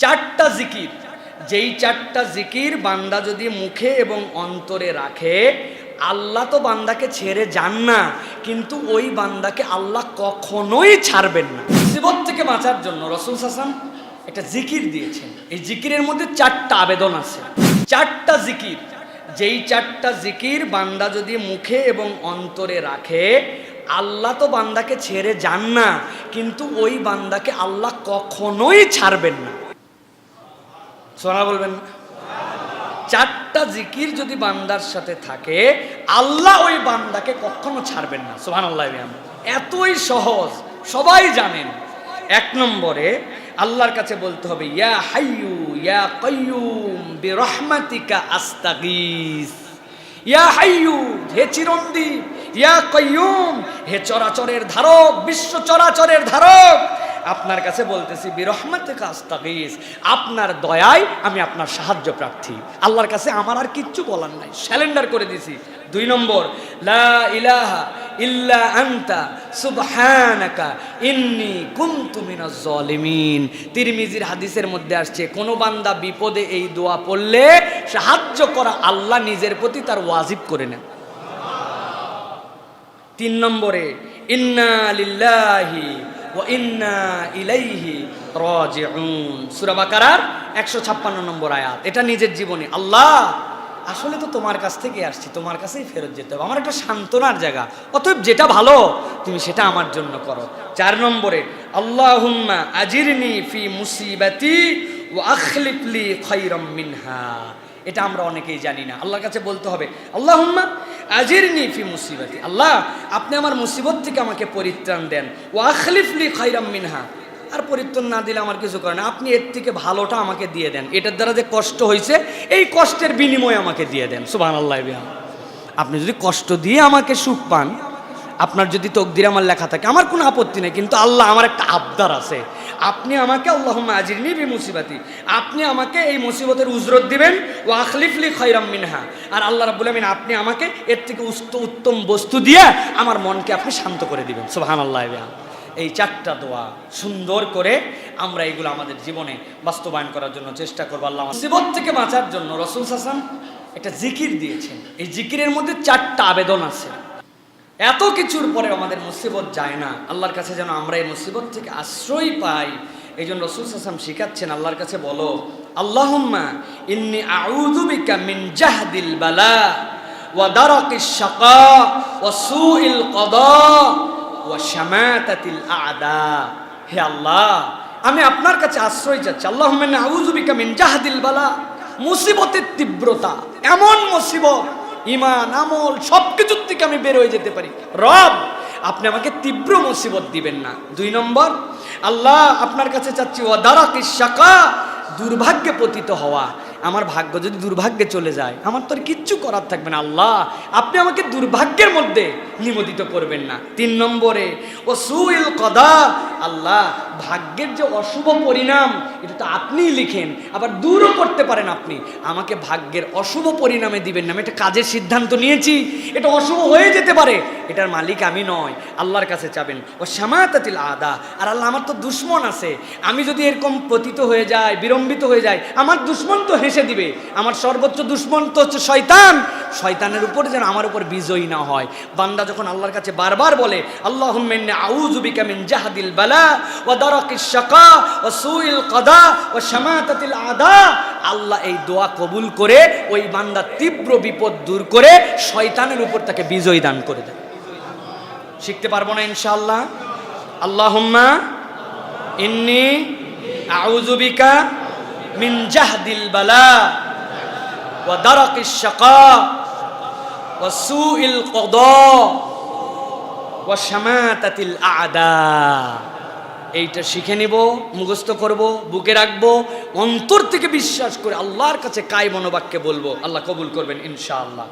চারটা জিকির, যেই চারটা জিকির বান্দা যদি মুখে এবং অন্তরে রাখে, আল্লাহ তো বান্দাকে ছেড়ে যান না, কিন্তু ওই বান্দাকে আল্লাহ কখনোই ছাড়বেন না। মুসিবত থেকে বাঁচার জন্য রাসূল সাল্লাল্লাহু আলাইহি ওয়াসাল্লাম একটা জিকির দিয়েছেন। এই জিকিরের মধ্যে চারটা আবেদন আছে। চারটা জিকির, যেই চারটা জিকির বান্দা যদি মুখে এবং অন্তরে রাখে, আল্লাহ তো বান্দাকে ছেড়ে যান না, কিন্তু ওই বান্দাকে আল্লাহ কখনোই ছাড়বেন না। সোনা বলবেন না? চারটা জিকির যদি বান্দার সাথে থাকে, আল্লাহ ওই বান্দাকে কখনো ছাড়বেন না। সুবহানাল্লাহ। এতই সহজ, সবাই জানেন। এক নম্বরে আল্লাহর কাছে বলতে হবে, ইয়া হাইয়ু ইয়া কাইয়ুম বিরহমাতিকা আস্তাগীস। ইয়া হাইয়ু, হে চিরঞ্জীব, ইয়া কাইয়ুম, হে চরাচরের ধারক, বিশ্ব চরাচরের ধারক, আপনার কাছে বলতেছি বিরহমাতিকা আস্তাগীস, আপনার দয়ায় আমি আপনার সাহায্য প্রার্থী। আল্লাহর কাছে আমার আর কিচ্ছু বলার নাই, স্যালেন্ডার করে দিছি। দুই নম্বর, লা ইলাহা ইল্লা আনতা সুবহানাকা ইন্নী কুনতু মিনাজ জালিমিন। তিরমিজির হাদিসের মধ্যে আসছে, কোন বান্দা বিপদে এই দোয়া পড়লে সাহায্য করা আল্লাহ নিজের প্রতি তার ওয়াজিব করে নেন। তিন নম্বরে, ইন্না লিল্লাহি ওয়া ইন্না ইলাইহি রাজিউন, সূরা বাকারার 156 নম্বর আয়াত। এটা নিজের জীবনে, আল্লাহ আসলে তো তোমার কাছ থেকে আসছি, তোমার কাছেই ফেরত যেতে হবে, আমার একটা সান্ত্বনার জায়গা, অতএব যেটা ভালো তুমি সেটা আমার জন্য করো। চার নম্বরে, আল্লাহুম্মা আজিরনি ফি মুসিবাতি ওয়া আখলিফ লি খায়রাম মিনহা। এটা আমরা অনেকেই জানি না। আল্লাহর কাছে বলতে হবে, আল্লাহুম্মা আজিরনি ফি মুসিবাতি, আল্লাহ আপনি আমার মুসিবত থেকে আমাকে পরিত্রাণ দেন, ওয়া আখলিফ লি খায়রাম মিনহা, আর পরিত্রাণ না দিলে আমার কিছু করে না, আপনি এর থেকে ভালোটা আমাকে দিয়ে দেন, এটার দ্বারা যে কষ্ট হয়েছে এই কষ্টের বিনিময়ে আমাকে দিয়ে দেন। সুবহানাল্লাহ। আপনি যদি কষ্ট দিয়ে আমাকে সুখ পান, আপনার যদি তকদিরে আমার লেখা থাকে, আমার কোনো আপত্তি নেই, কিন্তু আল্লাহ আমার একটা আবদার আছে, আপনি আমাকে আল্লাহুম্মা আজিরনি ফি মুসিবাতি, আপনি আমাকে এই মুসিবতের উজরত দিবেন, ওয়া আখলিফ লি খায়রাম মিনহা, আর আল্লাহ রাব্বুল আমিন আপনি আমাকে এর থেকে উত্তম বস্তু দিয়ে আমার মনকে আপনি শান্ত করে দিবেন। সুবহানাল্লাহ। এই চারটা দোয়া সুন্দর করে আমরা এগুলো আমাদের জীবনে বাস্তবায়ন করার জন্য চেষ্টা করবো। আল্লাহ মুসিবত থেকে বাঁচার জন্য রাসূল সাল্লাল্লাহু আলাইহি ওয়াসাল্লাম একটা জিকির দিয়েছেন। এই জিকিরের মধ্যে চারটা আবেদন আছে। এত কিছুর পরে আমাদের মুসিবত যায় না, আল্লাহর কাছে যেন আমরা এই মুসিবত থেকে আশ্রয় পাই, এই জন্য রাসূল সাল্লাল্লাহু আলাইহি ওয়াসাল্লাম শিখাচ্ছেন, আল্লাহর কাছে বলো, আল্লাহুম্মা ইন্নী আউযু বিকা মিন জাহদিল বালা ওয়া দারাকিশ শাকা ওয়া সুইল কদা ওয়া শামাতাতিল আ'দা। হে আল্লাহ, আমি আপনার কাছে আশ্রয় চাচ্ছি। আল্লাহুম্মা ইন্নী আউযু বিকা মিন জাহদিল বালা, মুসিবতের তীব্রতা, এমন মুসিবত ঈমান আমল সবকিছুর থেকে আমি বের হয়ে যেতে পারি, রব আপনি আমাকে তীব্র মুসিবত দিবেন না। দুই নম্বর, আল্লাহ আপনার কাছে চাচ্ছি ওয়া দারাকিশ শাকা, দুর্ভাগ্যে পতিত হওয়া, আমার ভাগ্য যদি দুর্ভাগ্যে চলে যায় আমার তো আর কিচ্ছু করার থাকবে না, আল্লাহ আপনি আমাকে দুর্ভাগ্যের মধ্যে নিমজ্জিত করবেন না। তিন নম্বরে, ও সুইল কদা, আল্লাহ ভাগ্যের যে অশুভ পরিণাম এটা তো আপনিই লিখেন, আবার দূরও করতে পারেন আপনি, আমাকে ভাগ্যের অশুভ পরিণামে দিবেন না। আমি একটা কাজের সিদ্ধান্ত নিয়েছি, এটা অশুভ হয়ে যেতে পারে, এটার মালিক আমি নয়, আল্লাহর কাছে চাবেন। ও শামাতাতিল আ'দা, আর আল্লাহ আমার তো দুশ্মন আছে, আমি যদি এরকম পতিত হয়ে যাই, বিড়ম্বিত হয়ে যাই, আমার দুশ্মন তো হেসে দিবে, আমার সর্বোচ্চ দুশ্মন তো হচ্ছে শয়তান, শয়তানের উপর যেন আমার উপর বিজয়ী না হয়। বান্দা যখন আল্লাহর কাছে বারবার বলে, আল্লাহুম্মা ইন্নী আউযু বিকা মিন জাহদিল বালা ওয়া দারাকিশ শাকা ওয়া সুইল কদা ওয়া শামাতাতিল আ'দা, আল্লাহ এই দোয়া কবুল করে ওই বান্দা তীব্র বিপদ দূর করে শয়তানের উপর তাকে বিজয় দান করে দেয়। শিখতে পারবো না ইনশাআল্লাহ? আল্লাহুম্মা ইন্নী আউযু বিকা মিন জাহদিল বালা ওয়া দারাকিশ শাকা ওয়া সুইল কদা ওয়া শামাতাতিল আ'দা। এইটা শিখে নিব, মুখস্থ করব, বুকে রাখবো, অন্তর থেকে বিশ্বাস করে আল্লাহর কাছে কায় মনোবাক্যে বলবো, আল্লাহ কবুল করবেন ইনশাআল্লাহ।